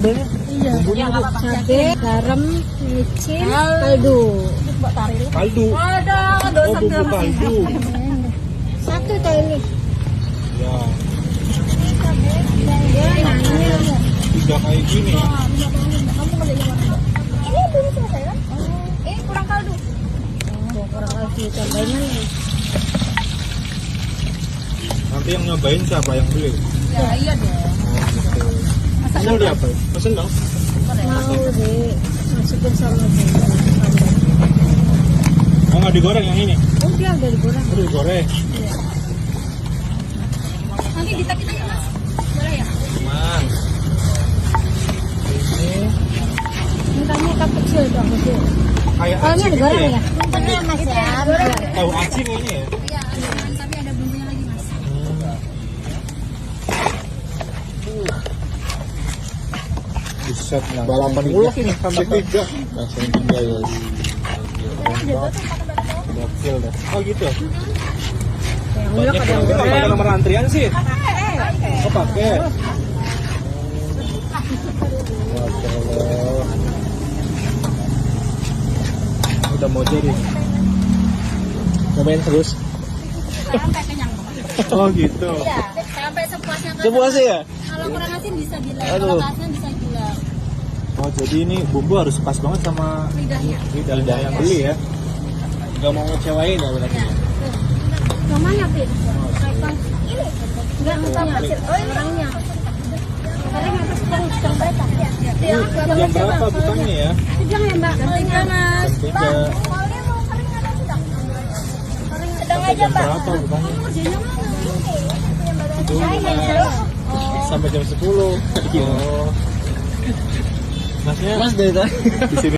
Iya. Cabai, garam, micin, kaldu. Kaldu. Oh, bumbu kaldu. Satu tuh ini. Ya, Ya, nanya. tiga kayak gini. Ini belum selesai kan? Ini kurang kaldu. Oh, kurang lagi tambahnya nih. Nanti yang nyobain siapa yang beli? Ya iya dong. Mau di apa? Pesen dong. Mau deh, masukin sama bumbu. Oh, nggak digoreng yang ini? Udah digoreng. Udah digoreng. Nanti ditakit aja mas. Boleh ya? Aman. Ini Ini kamu cup kecil dong, kecil. kayak Oh, ini aci gitu digoreng ya? ya? Bener mas ya. Tahu aci kayaknya ya? Iya, tapi ada bumbunya lagi mas. Buset, balapan ulek ini sampai 3. Langsung 3 ya. Gokil dah. Oh gitu. Yang ulek Banyak ada yang yang goreng. pakai nomor antrian sih. Oh pakai. Wah, kalau udah mau jadi. Cobain terus. Sampai kenyang. Oh gitu. Iya, sampai sepuasnya. Sepuasnya ya? Kalau kurang asin bisa bilang, Aduh. kalau asin bisa bilang. Oh jadi ini bumbu harus pas banget sama Lidahnya. lidah yang beli ya. Gak mau ngecewain ya berarti. Ya. Yang mana, Pit? Ini. Enggak, enggak. Oh ini. Orangnya. Sekarang harus sedang berapa? Iya. Jam berapa bukanya ya? Sedang ya, Mbak? Jam 3 mas. Jam 3. Soalnya mau kering ada sedang. Sedang Sampai aja jam mbak. berapa bukanya? Kerjanya mana? Itu sampai jam 10. Oh. Masnya Mas dari tadi di sini.